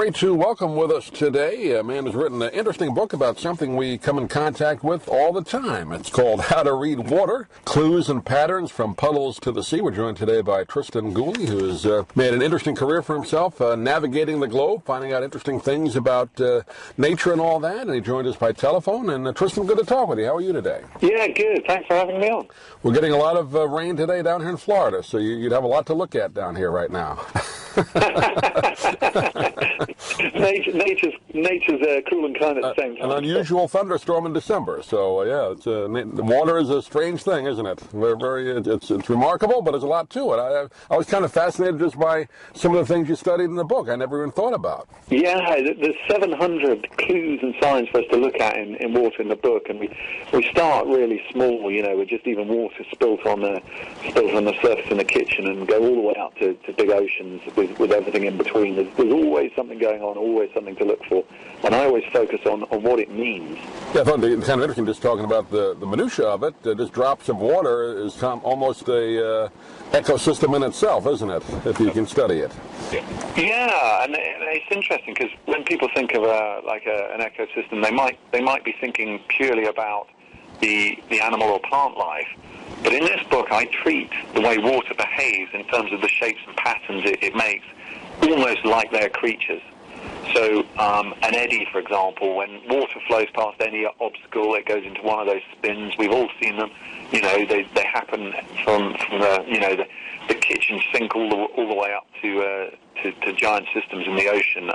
Great to welcome with us today a man who's written an interesting book about something we come in contact with all the time. It's called How to Read Water, Clues and Patterns from Puddles to the Sea. We're joined today by Tristan Gooley, who has made an interesting career for himself, navigating the globe, finding out interesting things about nature and all that. And he joined us by telephone. And Tristan, good to talk with you. How are you today? Yeah, good. Thanks for having me on. We're getting a lot of rain today down here in Florida, so you'd have a lot to look at down here right now. Nature's cool and kind at the same time. An unusual thunderstorm in December. So it's water is a strange thing, isn't it? It's remarkable, but there's a lot to it. I was kind of fascinated just by some of the things you studied in the book. I never even thought about. Yeah, there's 700 clues and signs for us to look at in water in the book, and we start really small. With just even water spilt on the surface in the kitchen, and go all the way up to big oceans with everything in between. There's always something going on, always something to look for, and I always focus on what it means. Yeah, I thought it was kind of interesting just talking about the minutiae of it. Just drops of water is almost a ecosystem in itself, isn't it, if you can study it? Yeah, and it's interesting because when people think of an ecosystem, they might be thinking purely about the animal or plant life. But in this book, I treat the way water behaves in terms of the shapes and patterns it makes almost like they're creatures. So an eddy, for example, when water flows past any obstacle, it goes into one of those spins. We've all seen them. They happen from the kitchen sink all the way up to giant systems in the ocean.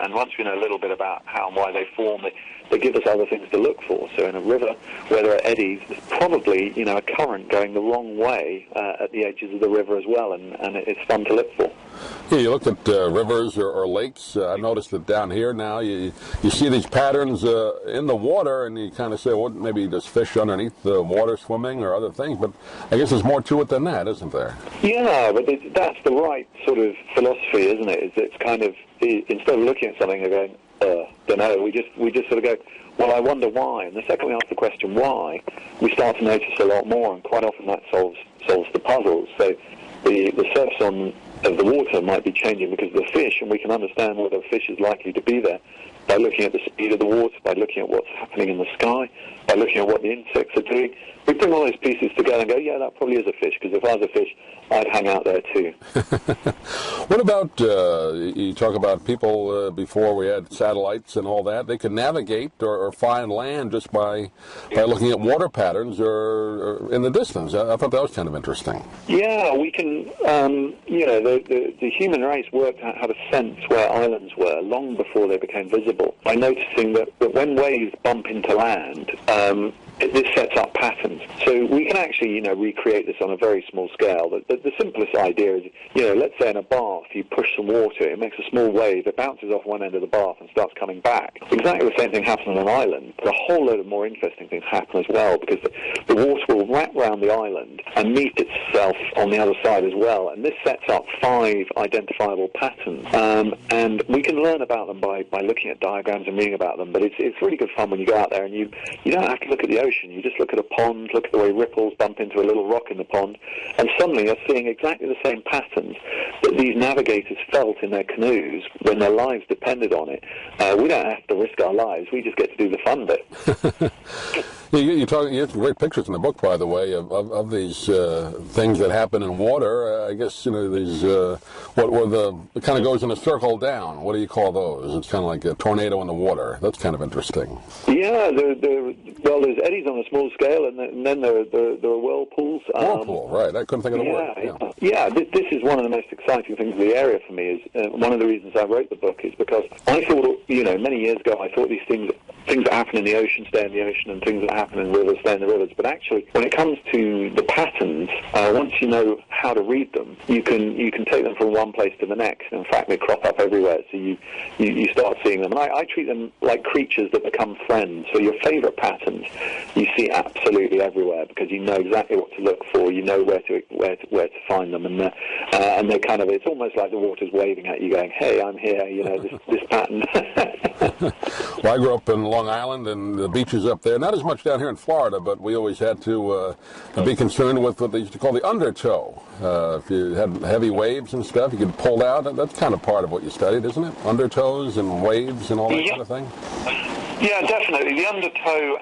And once we know a little bit about how and why they form, they give us other things to look for. So in a river where there are eddies, there's probably a current going the wrong way at the edges of the river as well, and it's fun to look for. Yeah, you look at rivers or lakes. I noticed that down here now you see these patterns in the water, and you kind of say, well, maybe there's fish underneath the water swimming or other things, but I guess there's more to it than that, isn't there? Yeah, but that's the right sort of philosophy, isn't it? It's kind of, instead of looking at something and going, don't know, we just sort of go, well, I wonder why. And the second we ask the question why, we start to notice a lot more, and quite often that solves the puzzles. So the surface of the water might be changing because of the fish, and we can understand whether a fish is likely to be there by looking at the speed of the water, by looking at what's happening in the sky, by looking at what the insects are doing. We bring all those pieces together and go, yeah, that probably is a fish, because if I was a fish, I'd hang out there too. What about, you talk about people before we had satellites and all that, they could navigate or find land just by looking at water patterns or in the distance. I thought that was kind of interesting. Yeah, we can, the human race worked out how to sense where islands were long before they became visible by noticing that when waves bump into land, this sets up patterns. So we can actually, recreate this on a very small scale. The simplest idea is, let's say in a bath, you push some water, it makes a small wave, it bounces off one end of the bath and starts coming back. Exactly the same thing happens on an island, but a whole load of more interesting things happen as well, because the water will wrap around the island and meet itself on the other side as well. And this sets up 5 identifiable patterns. And we can learn about them by looking at diagrams and reading about them, but it's really good fun when you go out there and you don't have to look at the ocean. You just look at a pond, look at the way ripples bump into a little rock in the pond, and suddenly you're seeing exactly the same patterns that these navigators felt in their canoes when their lives depended on it. We don't have to risk our lives. We just get to do the fun bit. You have some great pictures in the book, by the way, of these things that happen in water. I guess, these, it kind of goes in a circle down. What do you call those? It's kind of like a tornado in the water. That's kind of interesting. Yeah, there's eddies on a small scale, and then there are whirlpools. Whirlpool, right. I couldn't think of the word. Yeah, this is one of the most exciting things of the area for me. Is one of the reasons I wrote the book is because I thought, many years ago, I thought these things that happen in the ocean stay in the ocean, and things that happen in rivers stay in the rivers. But actually, when it comes to the patterns, once you know how to read them, you can take them from one place to the next. In fact, they crop up everywhere, so you start seeing them. And I treat them like creatures that become friends. So your favourite patterns you see absolutely everywhere, because you know exactly what to look for. You know where to find them, and they kind of, it's almost like the water's waving at you, going, "Hey, I'm here." This pattern. Well, I grew up in Long Island and the beaches up there. Not as much down here in Florida, but we always had to be concerned with what they used to call the undertow. If you had heavy waves and stuff, you could pull out. That's kind of part of what you studied, isn't it? Undertows and waves and all that kind of thing? Yeah, definitely. The undertow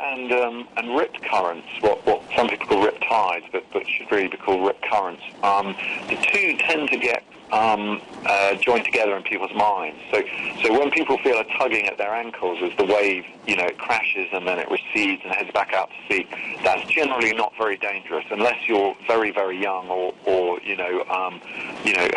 and rip currents, what some people call rip tides, but should really be called rip currents. The two tend to get joined together in people's minds. So when people feel a tugging at their ankles as the wave, it crashes and then it recedes and heads back out to sea, that's generally not very dangerous unless you're very, very young or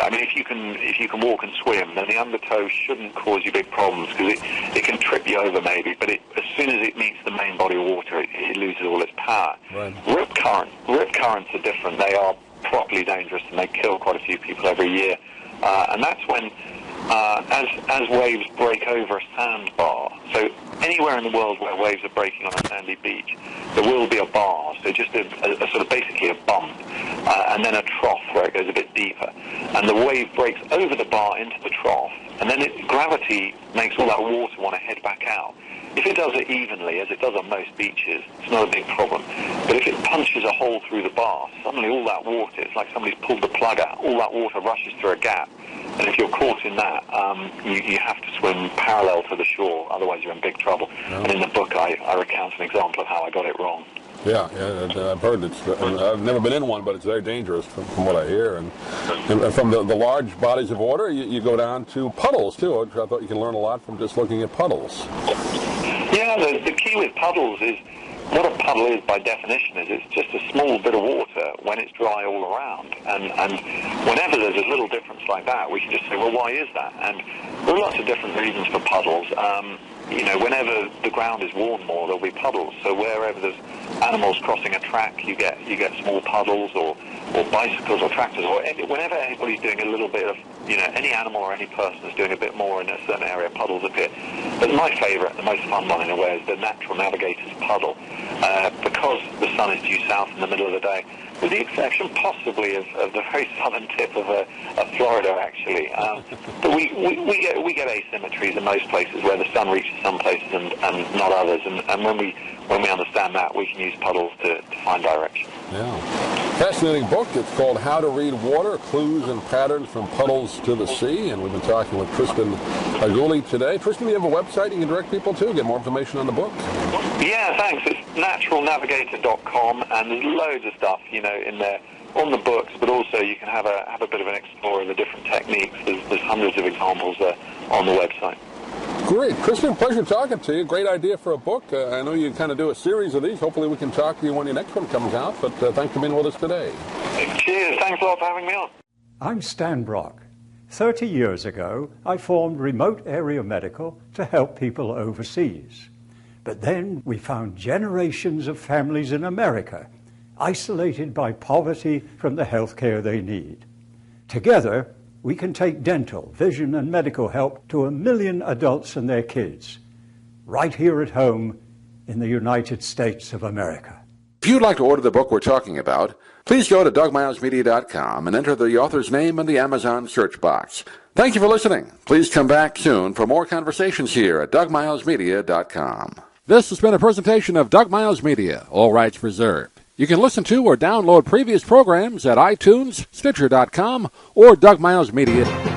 I mean, if you can walk and swim, then the undertow shouldn't cause you big problems because it can trip you over maybe, but as soon as it meets the main body of water, it loses all its power. Right. Rip currents are different. They are properly dangerous and they kill quite a few people every year. And that's when, as waves break over a sandbar, so anywhere in the world where waves are breaking on a sandy beach, there will be a bar, so just a sort of basically a bump, and then a trough where it goes a bit deeper. And the wave breaks over the bar into the trough, and then gravity makes all that water want to head back out. If it does it evenly, as it does on most beaches, it's not a big problem. But if it punches a hole through the bar, suddenly all that water, it's like somebody's pulled the plug out, all that water rushes through a gap. And if you're caught in that, you have to swim parallel to the shore, otherwise you're in big trouble. No. And in the book, I recount an example of how I got it wrong. Yeah, I've heard I've never been in one, but it's very dangerous from what I hear. And from the large bodies of water, you go down to puddles, too. I thought you can learn a lot from just looking at puddles. Yeah, the key with puddles is, what a puddle is by definition is it's just a small bit of water when it's dry all around. And whenever there's a little difference like that, we can just say, well, why is that? And there are lots of different reasons for puddles. Whenever the ground is worn more, there'll be puddles. So wherever there's animals crossing a track, you get small puddles, or bicycles or tractors, or whenever anybody's doing a little bit of, any animal or any person is doing a bit more in a certain area, puddles appear. But my favourite, the most fun one in a way, is the natural navigator's puddle, because the sun is due south in the middle of the day, with the exception possibly of the very southern tip of Florida, actually. But we get asymmetries in most places where the sun reaches some places and not others. And when we understand that, we can use puddles to find direction. Yeah. Fascinating book. It's called How to Read Water, Clues and Patterns from Puddles to the Sea. And we've been talking with Tristan Gooley today. Tristan, do you have a website you can direct people to, get more information on the book? Yeah, thanks. It's naturalnavigator.com, and there's loads of stuff, in there on the books, but also you can have a bit of an explore of the different techniques. There's hundreds of examples on the website. Great. Tristan, pleasure talking to you. Great idea for a book. I know you kind of do a series of these. Hopefully we can talk to you when your next one comes out, but thanks for being with us today. Cheers. Thanks a lot for having me on. I'm Stan Brock. 30 years ago, I formed Remote Area Medical to help people overseas. But then we found generations of families in America isolated by poverty from the health care they need. Together, we can take dental, vision, and medical help to 1 million adults and their kids, right here at home in the United States of America. If you'd like to order the book we're talking about, please go to DougMilesMedia.com and enter the author's name in the Amazon search box. Thank you for listening. Please come back soon for more conversations here at DougMilesMedia.com. This has been a presentation of Doug Miles Media, all rights reserved. You can listen to or download previous programs at iTunes, Stitcher.com, or DougMilesMedia.com.